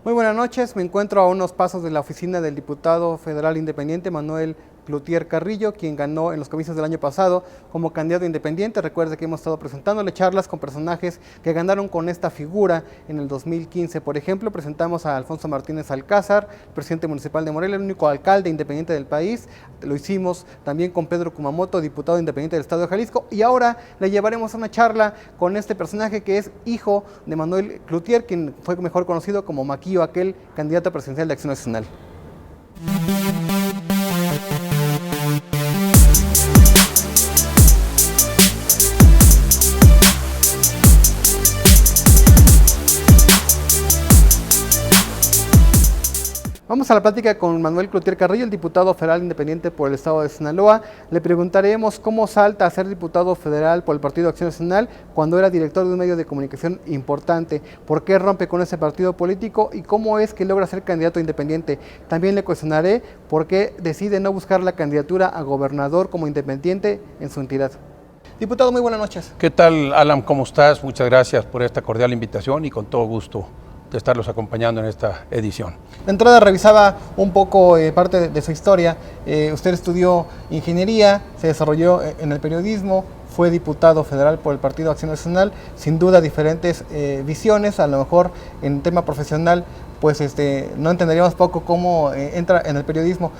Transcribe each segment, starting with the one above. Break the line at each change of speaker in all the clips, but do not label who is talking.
Muy buenas noches, me encuentro a unos pasos de la oficina del diputado federal independiente Manuel Cloutier Carrillo, quien ganó en los comicios del año pasado como candidato independiente. Recuerde que hemos estado presentándole charlas con personajes que ganaron con esta figura en el 2015. Por ejemplo, presentamos a Alfonso Martínez Alcázar, presidente municipal de Morelia, el único alcalde independiente del país. Lo hicimos también con Pedro Kumamoto, diputado independiente del estado de Jalisco. Y ahora le llevaremos una charla con este personaje que es hijo de Manuel Cloutier, quien fue mejor conocido como Maquillo, aquel candidato presidencial de Acción Nacional. Vamos a la plática con Manuel Cloutier Carrillo, el diputado federal independiente por el estado de Sinaloa. Le preguntaremos cómo salta a ser diputado federal por el Partido Acción Nacional cuando era director de un medio de comunicación importante, por qué rompe con ese partido político y cómo es que logra ser candidato independiente. También le cuestionaré por qué decide no buscar la candidatura a gobernador como independiente en su entidad. Diputado, muy buenas noches.
¿Qué tal, Alan? ¿Cómo estás? Muchas gracias por esta cordial invitación y con todo gusto de estarlos acompañando en esta edición.
De entrada revisaba un poco parte de su historia. Usted estudió ingeniería, se desarrolló en el periodismo, fue diputado federal por el Partido Acción Nacional, sin duda diferentes visiones, a lo mejor en tema profesional, pues no entenderíamos poco cómo entra en el periodismo.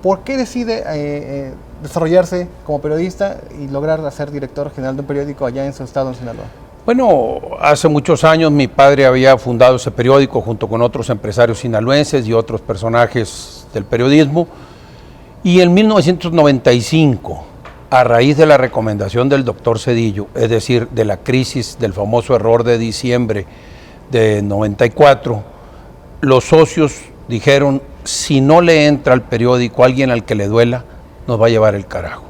¿Por qué decide desarrollarse como periodista y lograr ser director general de un periódico allá en su estado, en Sinaloa?
Bueno, hace muchos años mi padre había fundado ese periódico junto con otros empresarios sinaloenses y otros personajes del periodismo, y en 1995, a raíz de la recomendación del doctor Zedillo, es decir, de la crisis del famoso error de diciembre de 94, los socios dijeron: si no le entra al periódico alguien al que le duela, nos va a llevar el carajo.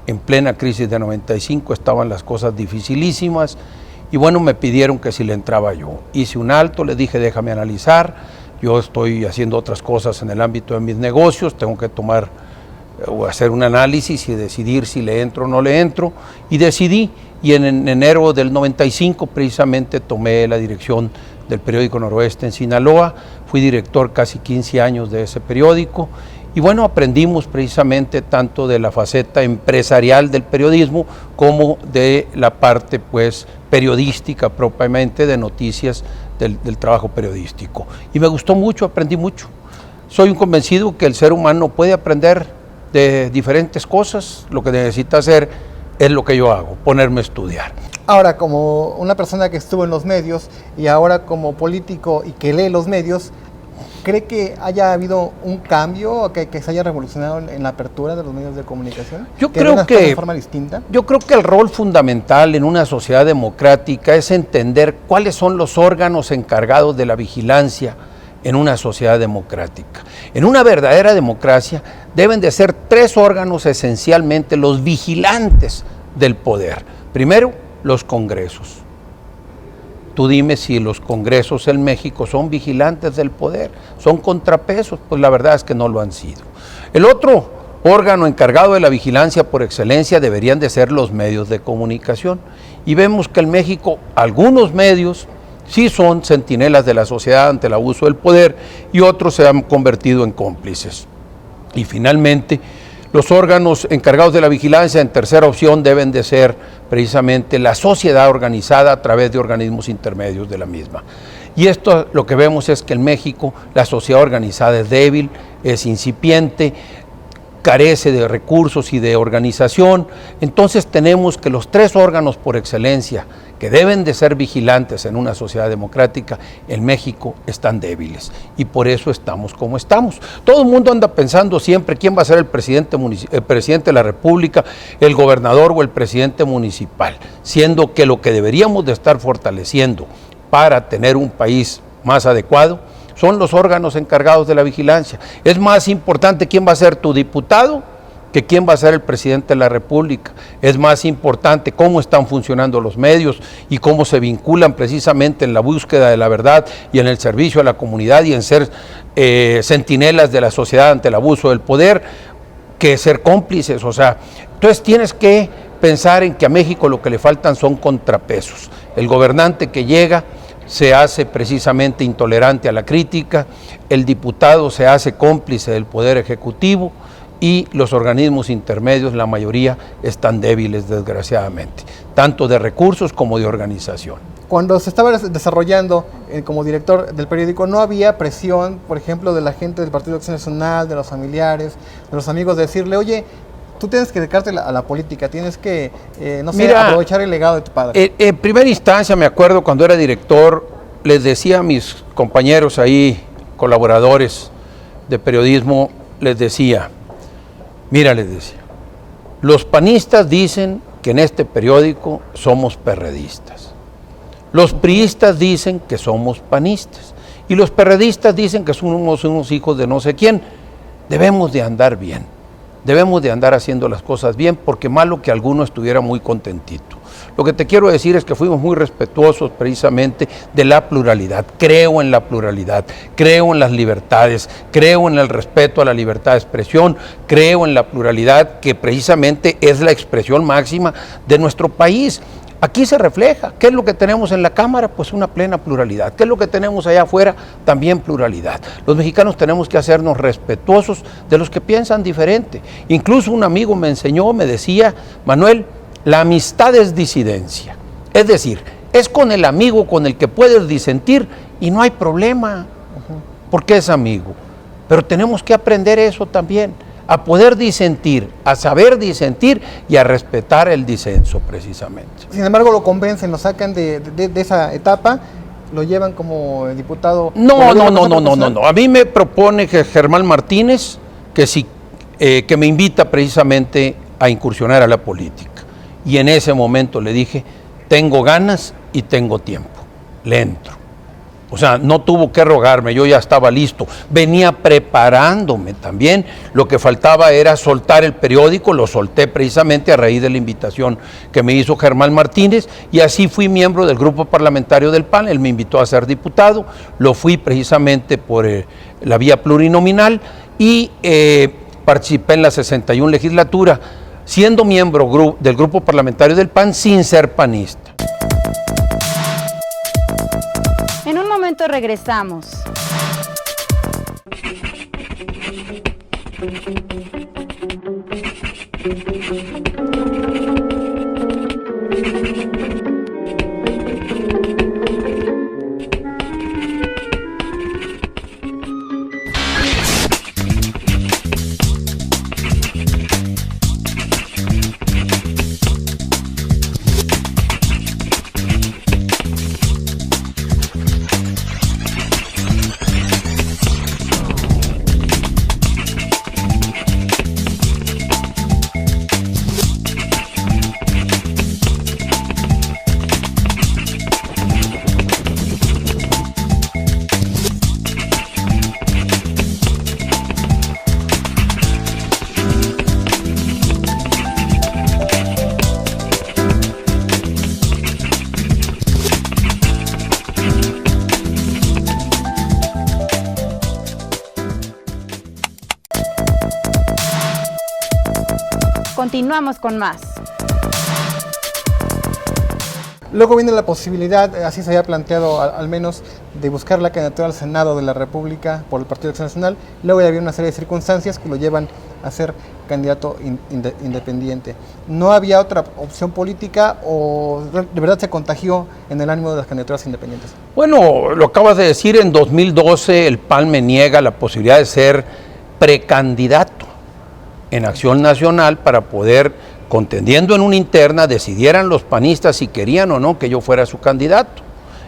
En plena crisis de 95 estaban las cosas dificilísimas. Y bueno, me pidieron que si le entraba yo. Hice un alto, le dije: déjame analizar, yo estoy haciendo otras cosas en el ámbito de mis negocios, tengo que tomar o hacer un análisis y decidir si le entro o no le entro. Y decidí, y en enero del 95 precisamente tomé la dirección del periódico Noroeste en Sinaloa, fui director casi 15 años de ese periódico. Y bueno, aprendimos precisamente tanto de la faceta empresarial del periodismo como de la parte pues periodística propiamente, de noticias del trabajo periodístico. Y me gustó mucho, aprendí mucho. Soy un convencido que el ser humano puede aprender de diferentes cosas. Lo que necesita hacer es lo que yo hago, ponerme a estudiar.
Ahora, como una persona que estuvo en los medios y ahora como político y que lee los medios, ¿cree que haya habido un cambio, que se haya revolucionado en la apertura de los medios de comunicación?
Yo creo que
de forma distinta.
Yo creo que el rol fundamental en una sociedad democrática es entender cuáles son los órganos encargados de la vigilancia en una sociedad democrática. En una verdadera democracia deben de ser tres órganos esencialmente los vigilantes del poder. Primero, los congresos. Tú dime si los congresos en México son vigilantes del poder, son contrapesos. Pues la verdad es que no lo han sido. El otro órgano encargado de la vigilancia por excelencia deberían de ser los medios de comunicación. Y vemos que en México algunos medios sí son centinelas de la sociedad ante el abuso del poder y otros se han convertido en cómplices. Y finalmente, los órganos encargados de la vigilancia, en tercera opción, deben de ser precisamente la sociedad organizada a través de organismos intermedios de la misma. Y esto lo que vemos es que en México la sociedad organizada es débil, es incipiente, carece de recursos y de organización. Entonces tenemos que los tres órganos por excelencia que deben de ser vigilantes en una sociedad democrática en México están débiles y por eso estamos como estamos. Todo el mundo anda pensando siempre quién va a ser el presidente de la República, el gobernador o el presidente municipal, siendo que lo que deberíamos de estar fortaleciendo para tener un país más adecuado son los órganos encargados de la vigilancia. Es más importante quién va a ser tu diputado que quién va a ser el presidente de la República. Es más importante cómo están funcionando los medios y cómo se vinculan precisamente en la búsqueda de la verdad y en el servicio a la comunidad y en ser centinelas de la sociedad ante el abuso del poder, que ser cómplices. O sea, entonces tienes que pensar en que a México lo que le faltan son contrapesos. El gobernante que llega se hace precisamente intolerante a la crítica, el diputado se hace cómplice del Poder Ejecutivo y los organismos intermedios, la mayoría, están débiles desgraciadamente, tanto de recursos como de organización.
Cuando se estaba desarrollando como director del periódico, ¿no había presión, por ejemplo, de la gente del Partido Acción Nacional, de los familiares, de los amigos, de decirle, oye, tú tienes que dedicarte a la política, tienes que, aprovechar el legado de tu padre?
En primera instancia, me acuerdo cuando era director, les decía a mis compañeros ahí, colaboradores de periodismo, les decía, mira, les decía, los panistas dicen que en este periódico somos perredistas. Los priistas dicen que somos panistas y los perredistas dicen que somos unos hijos de no sé quién. Debemos de andar bien, debemos de andar haciendo las cosas bien, porque malo que alguno estuviera muy contentito. Lo que te quiero decir es que fuimos muy respetuosos precisamente de la pluralidad. Creo en la pluralidad, creo en las libertades, creo en el respeto a la libertad de expresión, creo en la pluralidad que precisamente es la expresión máxima de nuestro país. Aquí se refleja. ¿Qué es lo que tenemos en la Cámara? Pues una plena pluralidad. ¿Qué es lo que tenemos allá afuera? También pluralidad. Los mexicanos tenemos que hacernos respetuosos de los que piensan diferente. Incluso un amigo me enseñó, me decía, Manuel, la amistad es disidencia. Es decir, es con el amigo con el que puedes disentir y no hay problema, porque es amigo. Pero tenemos que aprender eso también, a poder disentir, a saber disentir y a respetar el disenso precisamente.
Sin embargo, lo convencen, lo sacan de esa etapa, lo llevan como diputado.
No. A mí me propone Germán Martínez que me invita precisamente a incursionar a la política. Y en ese momento le dije, tengo ganas y tengo tiempo, le entro. O sea, no tuvo que rogarme, yo ya estaba listo, venía preparándome también, lo que faltaba era soltar el periódico, lo solté precisamente a raíz de la invitación que me hizo Germán Martínez, y así fui miembro del grupo parlamentario del PAN. Él me invitó a ser diputado, lo fui precisamente por la vía plurinominal y participé en la 61 legislatura, siendo miembro del grupo parlamentario del PAN sin ser panista.
En un momento regresamos. Continuamos con más.
Luego viene la posibilidad, así se había planteado al menos, de buscar la candidatura al Senado de la República por el Partido Acción Nacional. Luego ya había una serie de circunstancias que lo llevan a ser candidato independiente. ¿No había otra opción política o de verdad se contagió en el ánimo de las candidaturas independientes?
Bueno, lo acabas de decir, en 2012 el PAN me niega la posibilidad de ser precandidato en Acción Nacional para poder, contendiendo en una interna, decidieran los panistas si querían o no que yo fuera su candidato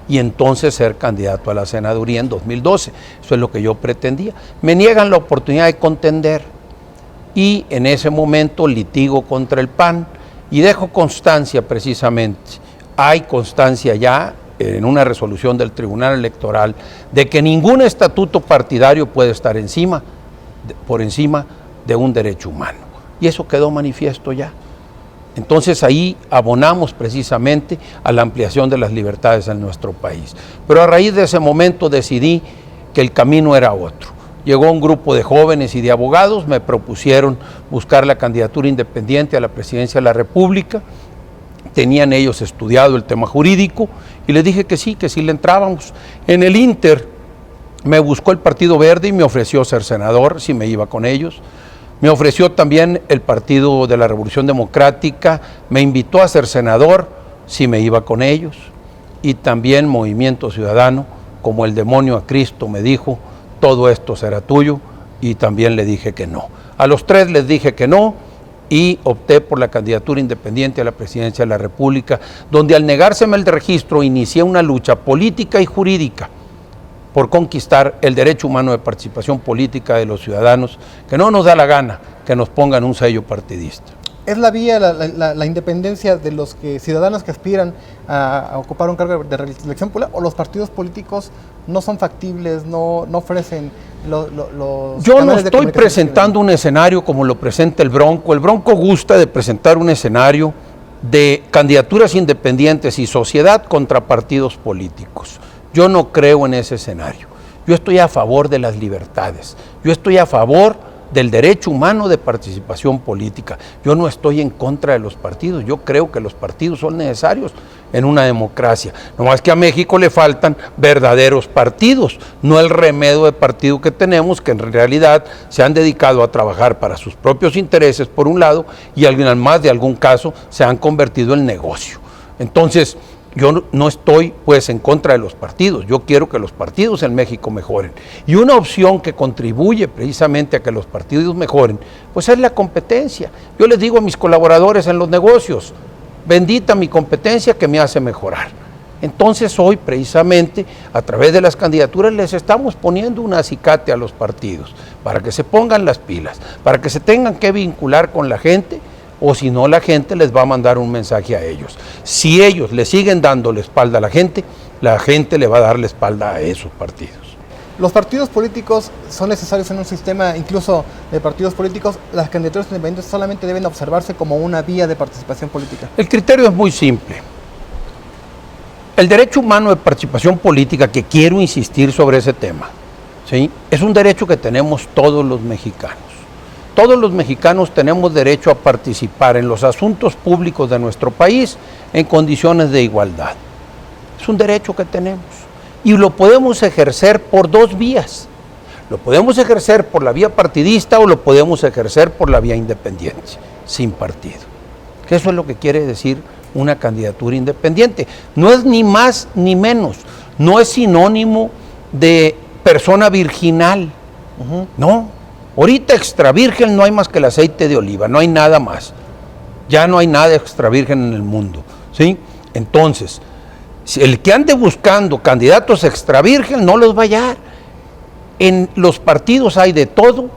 y entonces ser candidato a la senaduría en 2012. Eso es lo que yo pretendía. Me niegan la oportunidad de contender y en ese momento litigo contra el PAN y dejo constancia precisamente. Hay constancia ya en una resolución del Tribunal Electoral de que ningún estatuto partidario puede estar por encima de un derecho humano. Y eso quedó manifiesto ya. Entonces ahí abonamos precisamente a la ampliación de las libertades en nuestro país. Pero a raíz de ese momento decidí que el camino era otro. Llegó un grupo de jóvenes y de abogados, me propusieron buscar la candidatura independiente a la presidencia de la República. tenían ellos estudiado el tema jurídico y les dije que sí le entrábamos. En el Inter me buscó el Partido Verde y me ofreció ser senador si me iba con ellos. Me ofreció también el Partido de la Revolución Democrática, me invitó a ser senador si me iba con ellos. Y también Movimiento Ciudadano, como el demonio a Cristo, me dijo, todo esto será tuyo, y también le dije que no. A los tres les dije que no, y opté por la candidatura independiente a la presidencia de la República, donde al negárseme el registro inicié una lucha política y jurídica por conquistar el derecho humano de participación política de los ciudadanos, que no nos da la gana que nos pongan un sello partidista.
¿Es la vía la independencia de los ciudadanos que aspiran a ocupar un cargo de elección popular, o los partidos políticos no son factibles, no ofrecen los
Yo no estoy presentando un escenario como lo presenta el Bronco. El Bronco gusta de presentar un escenario de candidaturas independientes y sociedad contra partidos políticos. Yo no creo en ese escenario. Yo estoy a favor de las libertades. Yo estoy a favor del derecho humano de participación política. Yo no estoy en contra de los partidos. Yo creo que los partidos son necesarios en una democracia. No más que a México le faltan verdaderos partidos, no el remedio de partido que tenemos, que en realidad se han dedicado a trabajar para sus propios intereses por un lado, y en más de algún caso se han convertido en negocio. Entonces, yo no estoy pues en contra de los partidos, yo quiero que los partidos en México mejoren. Y una opción que contribuye precisamente a que los partidos mejoren, pues es la competencia. Yo les digo a mis colaboradores en los negocios, bendita mi competencia que me hace mejorar. Entonces hoy precisamente a través de las candidaturas les estamos poniendo un acicate a los partidos, para que se pongan las pilas, para que se tengan que vincular con la gente, o si no, la gente les va a mandar un mensaje a ellos. Si ellos le siguen dando la espalda a la gente le va a dar la espalda a esos partidos.
Los partidos políticos son necesarios en un sistema incluso de partidos políticos. Las candidaturas independientes solamente deben observarse como una vía de participación política.
El criterio es muy simple. El derecho humano de participación política, que quiero insistir sobre ese tema, ¿sí?, es un derecho que tenemos todos los mexicanos. Todos los mexicanos tenemos derecho a participar en los asuntos públicos de nuestro país en condiciones de igualdad. Es un derecho que tenemos y lo podemos ejercer por dos vías. Lo podemos ejercer por la vía partidista o lo podemos ejercer por la vía independiente, sin partido. Que eso es lo que quiere decir una candidatura independiente. No es ni más ni menos, no es sinónimo de persona virginal, no. Ahorita extra virgen no hay más que el aceite de oliva, no hay nada más. Ya no hay nada extra virgen en el mundo, ¿sí? Entonces, si el que ande buscando candidatos extra virgen no los va a hallar. En los partidos hay de todo,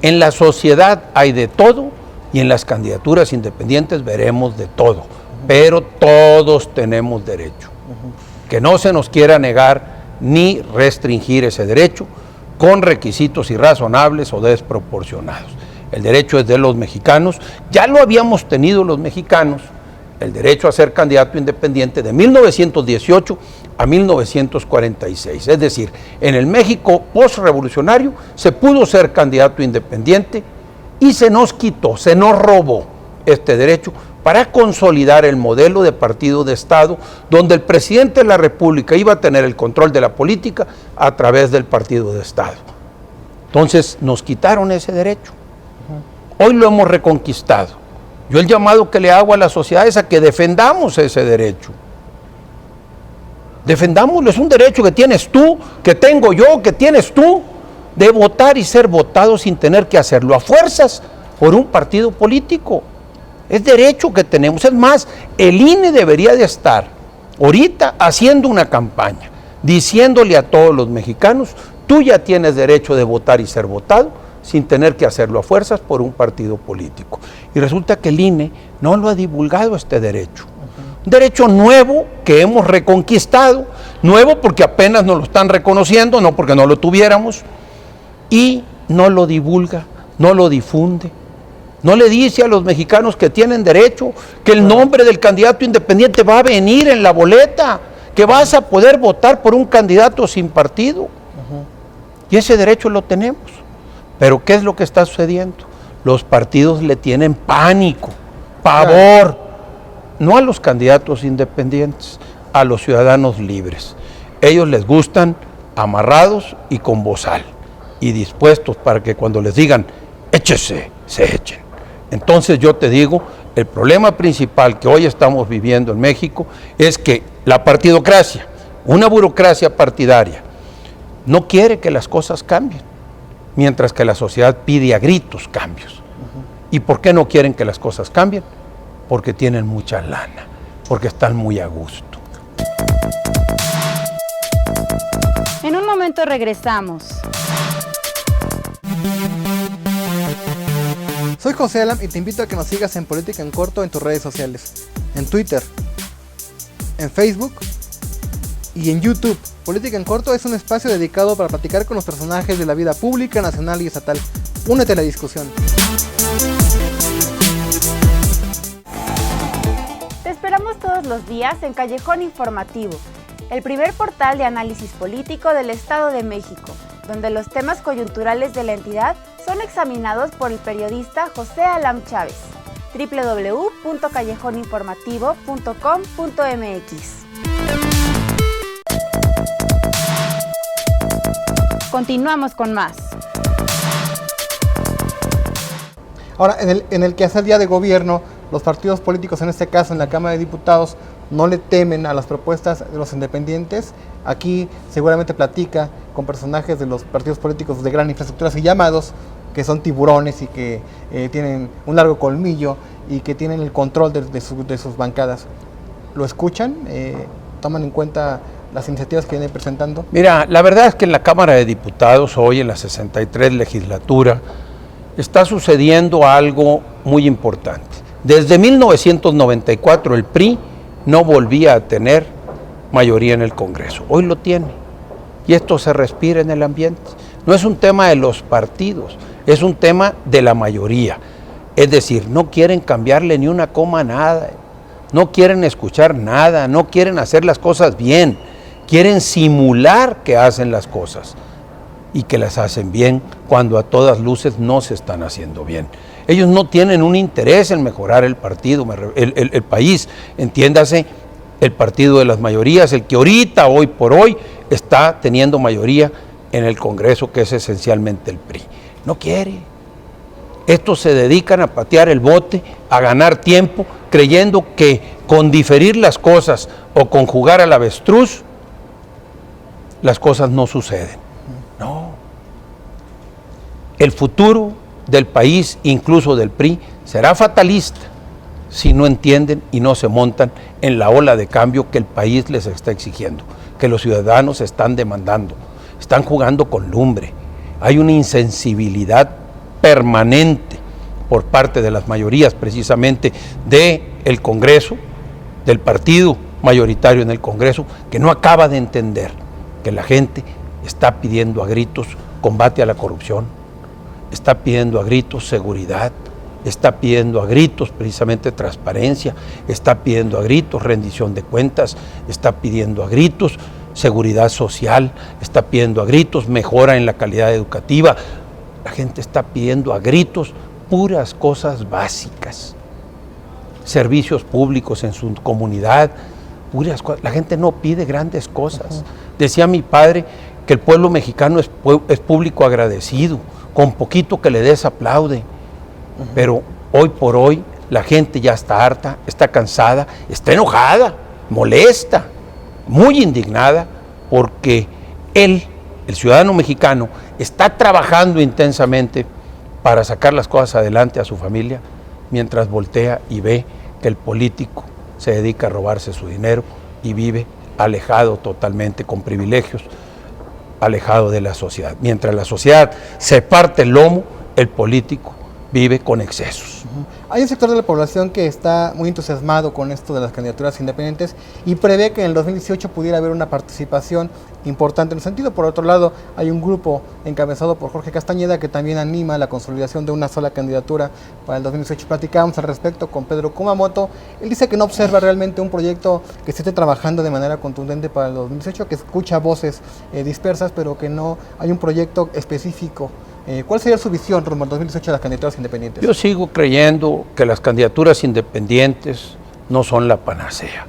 en la sociedad hay de todo, y en las candidaturas independientes veremos de todo. Pero todos tenemos derecho. Que no se nos quiera negar ni restringir ese derecho con requisitos irrazonables o desproporcionados. El derecho es de los mexicanos, ya lo habíamos tenido los mexicanos, el derecho a ser candidato independiente de 1918 a 1946. Es decir, en el México postrevolucionario se pudo ser candidato independiente y se nos quitó, se nos robó este derecho para consolidar el modelo de partido de Estado, donde el presidente de la República iba a tener el control de la política a través del partido de Estado. Entonces nos quitaron ese derecho. Hoy lo hemos reconquistado. Yo el llamado que le hago a la sociedad es a que defendamos ese derecho. Defendámoslo, es un derecho que tienes tú, que tengo yo, que tienes tú, de votar y ser votado sin tener que hacerlo a fuerzas por un partido político. Es derecho que tenemos. Es más, el INE debería de estar ahorita haciendo una campaña, diciéndole a todos los mexicanos, tú ya tienes derecho de votar y ser votado sin tener que hacerlo a fuerzas por un partido político. Y resulta que el INE no lo ha divulgado este derecho. Un derecho nuevo que hemos reconquistado, nuevo porque apenas nos lo están reconociendo, no porque no lo tuviéramos, y no lo divulga, no lo difunde. No le dice a los mexicanos que tienen derecho, que el nombre del candidato independiente va a venir en la boleta, que vas a poder votar por un candidato sin partido. Y ese derecho lo tenemos. Pero ¿qué es lo que está sucediendo? Los partidos le tienen pánico, pavor. no a los candidatos independientes, a los ciudadanos libres. Ellos les gustan amarrados y con bozal, y dispuestos para que cuando les digan, échese, se echen. Entonces yo te digo, el problema principal que hoy estamos viviendo en México es que la partidocracia, una burocracia partidaria, no quiere que las cosas cambien, mientras que la sociedad pide a gritos cambios. ¿Y por qué no quieren que las cosas cambien? Porque tienen mucha lana, porque están muy a gusto.
En un momento regresamos.
Soy José Alam y te invito a que nos sigas en Política en Corto en tus redes sociales, en Twitter, en Facebook y en YouTube. Política en Corto es un espacio dedicado para platicar con los personajes de la vida pública, nacional y estatal. Únete a la discusión.
Te esperamos todos los días en Callejón Informativo, el primer portal de análisis político del Estado de México, donde los temas coyunturales de la entidad son examinados por el periodista José Alam Chávez. www.callejoninformativo.com.mx. Continuamos con más.
Ahora, en el quehacer ya de gobierno, los partidos políticos, en este caso en la Cámara de Diputados, no le temen a las propuestas de los independientes. Aquí seguramente platica con personajes de los partidos políticos de gran infraestructura y llamados, que son tiburones y que tienen un largo colmillo y que tienen el control de sus bancadas. ¿Lo escuchan? ¿Toman en cuenta las iniciativas que vienen presentando?
Mira, la verdad es que en la Cámara de Diputados, hoy en la 63 legislatura, está sucediendo algo muy importante. Desde 1994 el PRI no volvía a tener mayoría en el Congreso. Hoy lo tiene. Y esto se respira en el ambiente. No es un tema de los partidos, es un tema de la mayoría. Es decir, no quieren cambiarle ni una coma a nada, no quieren escuchar nada, no quieren hacer las cosas bien, quieren simular que hacen las cosas y que las hacen bien cuando a todas luces no se están haciendo bien. Ellos no tienen un interés en mejorar el partido, el país, entiéndase, el partido de las mayorías, el que ahorita, hoy por hoy, está teniendo mayoría en el Congreso, que es esencialmente el PRI. No quiere. Estos se dedican a patear el bote, a ganar tiempo, creyendo que con diferir las cosas o con jugar al avestruz, las cosas no suceden. No. El futuro del país, incluso del PRI, será fatalista si no entienden y no se montan en la ola de cambio que el país les está exigiendo, que los ciudadanos están demandando. Están jugando con lumbre. Hay una insensibilidad permanente por parte de las mayorías, precisamente del Congreso, del partido mayoritario en el Congreso, que no acaba de entender que la gente está pidiendo a gritos combate a la corrupción, está pidiendo a gritos seguridad, está pidiendo a gritos precisamente transparencia, está pidiendo a gritos rendición de cuentas, está pidiendo a gritos seguridad social, está pidiendo a gritos mejora en la calidad educativa. La gente está pidiendo a gritos puras cosas básicas, servicios públicos en su comunidad, puras cosas. La gente no pide grandes cosas. Decía mi padre que el pueblo mexicano es público agradecido, con poquito que le des aplaude. Pero hoy por hoy la gente ya está harta, está cansada, está enojada, molesta, muy indignada, porque el ciudadano mexicano, está trabajando intensamente para sacar las cosas adelante a su familia, mientras voltea y ve que el político se dedica a robarse su dinero y vive alejado totalmente, con privilegios, alejado de la sociedad. Mientras la sociedad se parte el lomo, el político vive con excesos.
Hay un sector de la población que está muy entusiasmado con esto de las candidaturas independientes y prevé que en el 2018 pudiera haber una participación importante en el sentido. Por otro lado, hay un grupo encabezado por Jorge Castañeda que también anima la consolidación de una sola candidatura para el 2018. Platicábamos al respecto con Pedro Kumamoto. Él dice que no observa realmente un proyecto que se esté trabajando de manera contundente para el 2018, que escucha voces dispersas, pero que no hay un proyecto específico. ¿Cuál sería su visión rumbo al 2018 de las candidaturas independientes?
Yo sigo creyendo que las candidaturas independientes no son la panacea.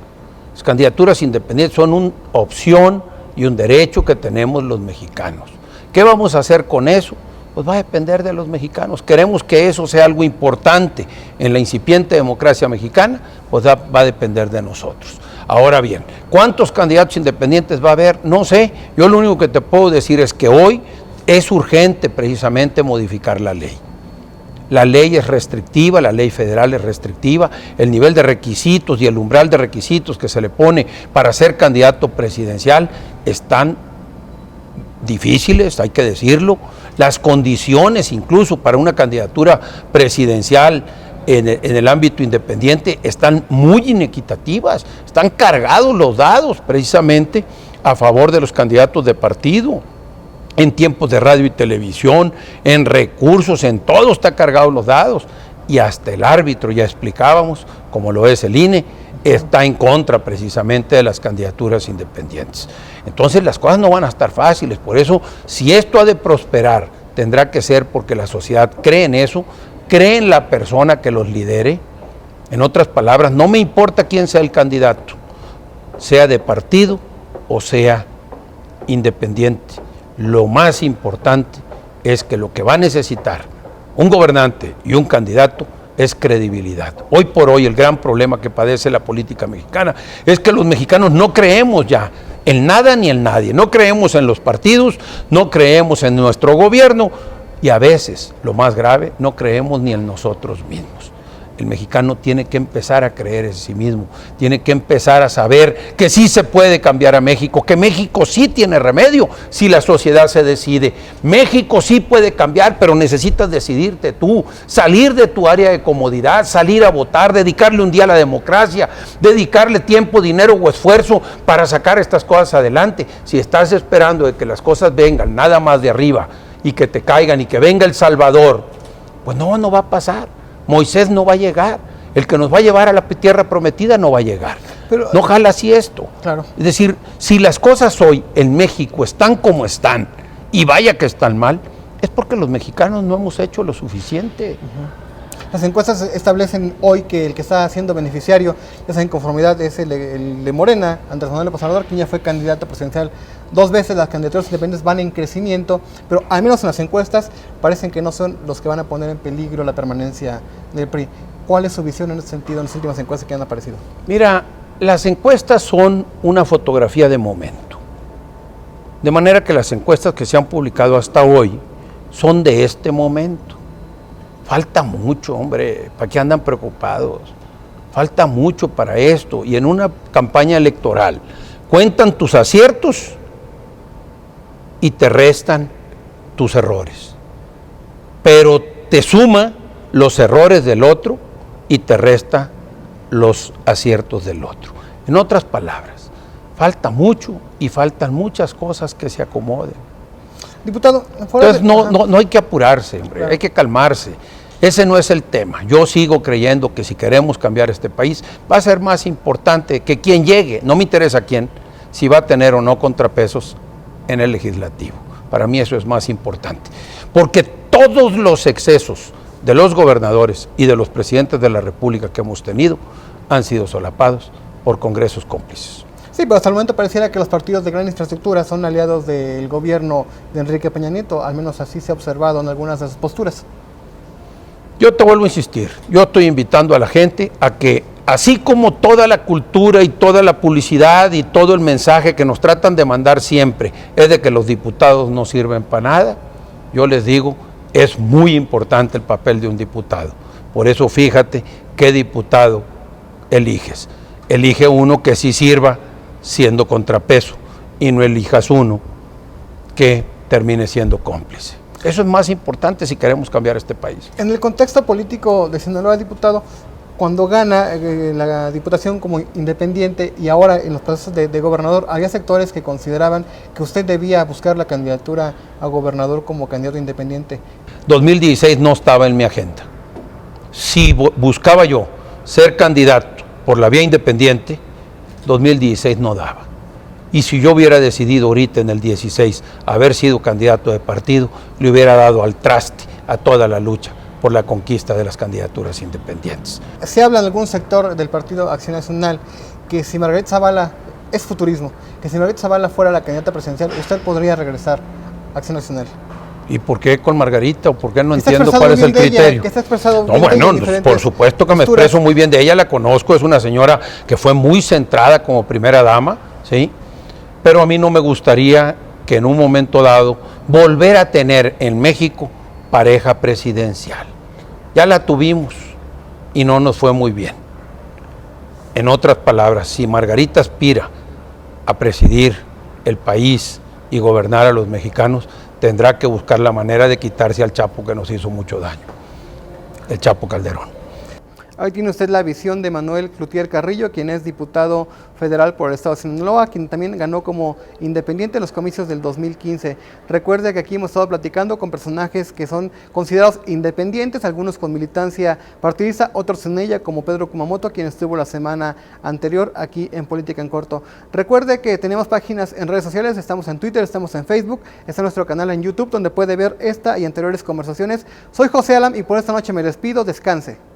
Las candidaturas independientes son una opción y un derecho que tenemos los mexicanos. ¿Qué vamos a hacer con eso? Pues va a depender de los mexicanos. Queremos que eso sea algo importante en la incipiente democracia mexicana, pues va a depender de nosotros. Ahora bien, ¿cuántos candidatos independientes va a haber? No sé. Yo lo único que te puedo decir es que hoy es urgente precisamente modificar la ley. La ley es restrictiva, la ley federal es restrictiva, el nivel de requisitos y el umbral de requisitos que se le pone para ser candidato presidencial están difíciles, hay que decirlo. Las condiciones incluso para una candidatura presidencial en el ámbito independiente están muy inequitativas, están cargados los dados precisamente a favor de los candidatos de partido. En tiempos de radio y televisión, en recursos, en todo está cargado los dados. Y hasta el árbitro, ya explicábamos, como lo es el INE, está en contra precisamente de las candidaturas independientes. Entonces las cosas no van a estar fáciles, por eso si esto ha de prosperar, tendrá que ser porque la sociedad cree en eso, cree en la persona que los lidere. En otras palabras, no me importa quién sea el candidato, sea de partido o sea independiente. Lo más importante es que lo que va a necesitar un gobernante y un candidato es credibilidad. Hoy por hoy el gran problema que padece la política mexicana es que los mexicanos no creemos ya en nada ni en nadie, no creemos en los partidos, no creemos en nuestro gobierno y a veces, lo más grave, no creemos ni en nosotros mismos. El mexicano tiene que empezar a creer en sí mismo, tiene que empezar a saber que sí se puede cambiar a México, que México sí tiene remedio si la sociedad se decide. México sí puede cambiar, pero necesitas decidirte tú, salir de tu área de comodidad, salir a votar, dedicarle un día a la democracia, dedicarle tiempo, dinero o esfuerzo para sacar estas cosas adelante. Si estás esperando de que las cosas vengan nada más de arriba y que te caigan y que venga el Salvador, pues no va a pasar. Moisés no va a llegar, el que nos va a llevar a la tierra prometida no va a llegar. Pero, no jala así esto. Claro. Es decir, si las cosas hoy en México están como están, y vaya que están mal, es porque los mexicanos no hemos hecho lo suficiente.
Las encuestas establecen hoy que el que está siendo beneficiario de esa inconformidad es el de Morena, Andrés Manuel López Obrador, quien ya fue candidato presidencial 2 veces. Las candidaturas independientes van en crecimiento, pero al menos en las encuestas parecen que no son los que van a poner en peligro la permanencia del PRI. ¿Cuál es su visión en ese sentido en las últimas encuestas que han aparecido?
Mira, las encuestas son una fotografía de momento. De manera que las encuestas que se han publicado hasta hoy son de este momento. Falta mucho, hombre, ¿para qué andan preocupados? Falta mucho para esto. Y en una campaña electoral cuentan tus aciertos y te restan tus errores. Pero te suma los errores del otro y te resta los aciertos del otro. En otras palabras, falta mucho y faltan muchas cosas que se acomoden.
Diputado,
entonces no hay que apurarse, hombre, claro. Hay que calmarse. Ese no es el tema. Yo sigo creyendo que si queremos cambiar este país, va a ser más importante que quien llegue, no me interesa quién, si va a tener o no contrapesos en el legislativo. Para mí eso es más importante. Porque todos los excesos de los gobernadores y de los presidentes de la República que hemos tenido han sido solapados por congresos cómplices.
Sí, pero hasta el momento pareciera que los partidos de gran infraestructura son aliados del gobierno de Enrique Peña Nieto, al menos así se ha observado en algunas de sus posturas.
Yo te vuelvo a insistir, yo estoy invitando a la gente a que, así como toda la cultura y toda la publicidad y todo el mensaje que nos tratan de mandar siempre es de que los diputados no sirven para nada, yo les digo, es muy importante el papel de un diputado. Por eso fíjate qué diputado eliges. Elige uno que sí sirva siendo contrapeso y no elijas uno que termine siendo cómplice. Eso es más importante si queremos cambiar este país.
En el contexto político de Sinaloa, diputado, cuando gana la diputación como independiente y ahora en los procesos de gobernador, había sectores que consideraban que usted debía buscar la candidatura a gobernador como candidato independiente.
2016 no estaba en mi agenda. Si buscaba yo ser candidato por la vía independiente, 2016 no daba. Y si yo hubiera decidido ahorita en el 16 haber sido candidato de partido, le hubiera dado al traste a toda la lucha por la conquista de las candidaturas independientes.
Se habla en algún sector del Partido Acción Nacional que si Margarita Zavala, es futurismo, que si Margarita Zavala fuera la candidata presidencial, usted podría regresar a Acción Nacional.
¿Y por qué con Margarita? ¿O por qué no
Está
entiendo cuál es el
bien de ella,
criterio?
que está expresado
No,
bien de ella
bueno,
en diferentes
por supuesto que me
posturas.
expreso muy bien de ella, la conozco, es una señora que fue muy centrada como primera dama, ¿sí? Pero a mí no me gustaría que en un momento dado volver a tener en México pareja presidencial. Ya la tuvimos y no nos fue muy bien. En otras palabras, si Margarita aspira a presidir el país y gobernar a los mexicanos, tendrá que buscar la manera de quitarse al Chapo que nos hizo mucho daño, el Chapo Calderón.
Ahí tiene usted la visión de Manuel Cloutier Carrillo, quien es diputado federal por el estado de Sinaloa, quien también ganó como independiente en los comicios del 2015. Recuerde que aquí hemos estado platicando con personajes que son considerados independientes, algunos con militancia partidista, otros en ella, como Pedro Kumamoto, quien estuvo la semana anterior aquí en Política en Corto. Recuerde que tenemos páginas en redes sociales, estamos en Twitter, estamos en Facebook, está nuestro canal en YouTube, donde puede ver esta y anteriores conversaciones. Soy José Alam y por esta noche me despido, descanse.